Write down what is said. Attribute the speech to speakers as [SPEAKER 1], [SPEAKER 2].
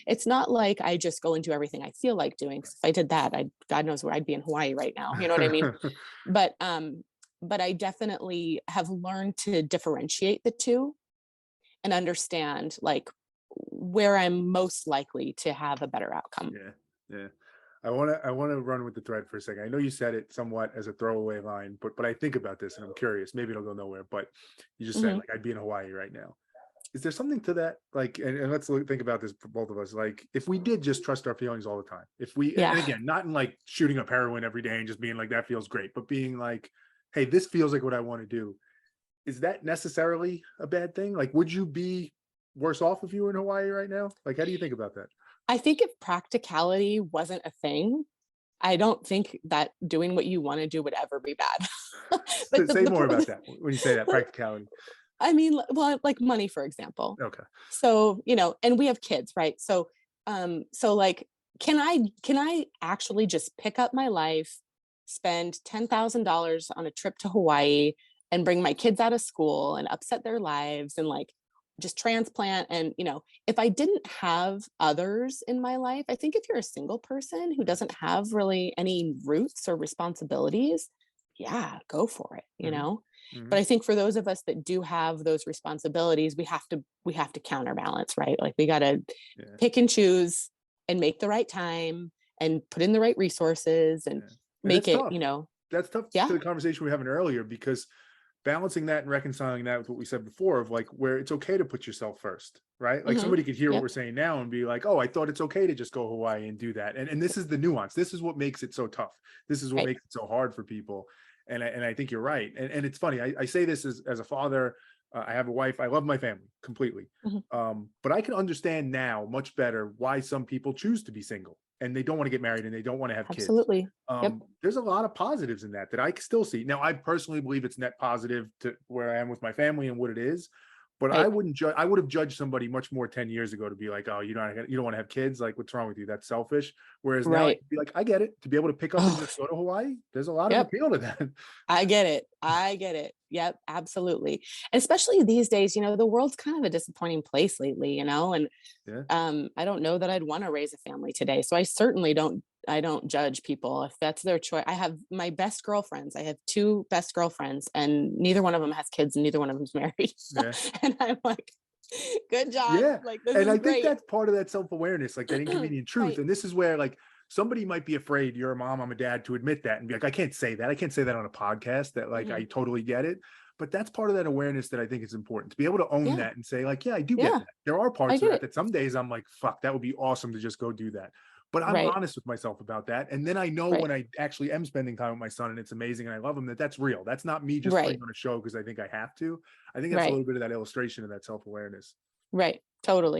[SPEAKER 1] it's not like I just go and do everything I feel like doing. 'Cause if I did that, God knows where I'd be in Hawaii right now. You know what I mean? But, but I definitely have learned to differentiate the two and understand like where I'm most likely to have a better outcome.
[SPEAKER 2] Yeah, yeah. I want to run with the thread for a second. I know you said it somewhat as a throwaway line, but I think about this and I'm curious. Maybe it'll go nowhere. But you just said
[SPEAKER 1] Mhm.
[SPEAKER 2] like I'd be in Hawaii right now. Is there something to that? Like, and let's think about this for both of us. Like, if we did just trust our feelings all the time, if we, and
[SPEAKER 1] Yeah.
[SPEAKER 2] again, not in like shooting up heroin every day and just being like that feels great, but being like, hey, this feels like what I want to do. Is that necessarily a bad thing? Like, would you be worse off if you were in Hawaii right now? Like, how do you think about that?
[SPEAKER 1] I think if practicality wasn't a thing, I don't think that doing what you want to do would ever be bad. Like
[SPEAKER 2] Say more about that when you say that practicality.
[SPEAKER 1] I mean, well, like money, for example.
[SPEAKER 2] Okay.
[SPEAKER 1] So, and we have kids, right? So like, can I actually just pick up my life, spend $10,000 on a trip to Hawaii and bring my kids out of school and upset their lives and like just transplant and if I didn't have others in my life, I think if you're a single person who doesn't have really any roots or responsibilities, yeah, go for it.
[SPEAKER 2] Hmm. Hmm.
[SPEAKER 1] But I think for those of us that do have those responsibilities, we have to counterbalance, right? Like we got to
[SPEAKER 2] Yeah.
[SPEAKER 1] pick and choose and make the right time and put in the right resources and
[SPEAKER 2] Yeah. And
[SPEAKER 1] make
[SPEAKER 2] that's
[SPEAKER 1] it,
[SPEAKER 2] tough. That's tough to
[SPEAKER 1] yeah.
[SPEAKER 2] the conversation we were having earlier because balancing that and reconciling that with what we said before of like where it's okay to put yourself first, right? Like
[SPEAKER 1] Hmm.
[SPEAKER 2] somebody could hear what we're
[SPEAKER 1] Yep.
[SPEAKER 2] saying now and be like, oh, I thought it's okay to just go Hawaii and do that. And this is the nuance. This is what makes it so tough. This is what
[SPEAKER 1] Right.
[SPEAKER 2] makes it so hard for people. And I think you're right. And it's funny. I say this as a father. I have a wife. I love my family completely.
[SPEAKER 1] Hmm.
[SPEAKER 2] But I can understand now much better why some people choose to be single and they don't want to get married and they don't want to have kids.
[SPEAKER 1] Absolutely. Yep.
[SPEAKER 2] There's a lot of positives in that I still see. Now, I personally believe it's net positive to where I am with my family and what it is. But I
[SPEAKER 1] Right.
[SPEAKER 2] wouldn't judge. I would have judged somebody much more 10 years ago to be like, "Oh, you don't want to have kids. Like, what's wrong with you? That's selfish." Whereas now I
[SPEAKER 1] Right.
[SPEAKER 2] can be like, "I get it. To be able to pick up and
[SPEAKER 1] Oh,
[SPEAKER 2] just go to Hawaii, there's a lot of
[SPEAKER 1] yep.
[SPEAKER 2] appeal to that."
[SPEAKER 1] I get it. I get it. Yep, absolutely. Especially these days, the world's kind of a disappointing place lately, and
[SPEAKER 2] Yeah.
[SPEAKER 1] I don't know that I'd want to raise a family today. So I don't judge people if that's their choice. I have my best girlfriends. I have two best girlfriends and neither one of them has kids and neither one of them's married.
[SPEAKER 2] Yeah.
[SPEAKER 1] And I'm like, good job.
[SPEAKER 2] Yeah.
[SPEAKER 1] Like this
[SPEAKER 2] And
[SPEAKER 1] is
[SPEAKER 2] I think
[SPEAKER 1] great.
[SPEAKER 2] that's part of that self-awareness, like that inconvenient truth.
[SPEAKER 1] Right.
[SPEAKER 2] And this is where like somebody might be afraid you're a mom, I'm a dad to admit that and be like, I can't say that. I can't say that on a podcast that like I
[SPEAKER 1] Hmm.
[SPEAKER 2] totally get it. But that's part of that awareness that I think is important to be able to own
[SPEAKER 1] Yeah.
[SPEAKER 2] that and say, like, yeah, I do get
[SPEAKER 1] Yeah.
[SPEAKER 2] that. There are
[SPEAKER 1] I
[SPEAKER 2] parts of
[SPEAKER 1] get
[SPEAKER 2] that
[SPEAKER 1] it.
[SPEAKER 2] that some days I'm like, fuck, that would be awesome to just go do that. But I'm
[SPEAKER 1] Right.
[SPEAKER 2] honest with myself about that. And then I know
[SPEAKER 1] Right.
[SPEAKER 2] when I actually am spending time with my son and it's amazing and I love him, that's real. That's not me just
[SPEAKER 1] Right.
[SPEAKER 2] putting on a show because I think I have to. I think that's a
[SPEAKER 1] Right.
[SPEAKER 2] little bit of that illustration of that self-awareness.
[SPEAKER 1] Right. Totally.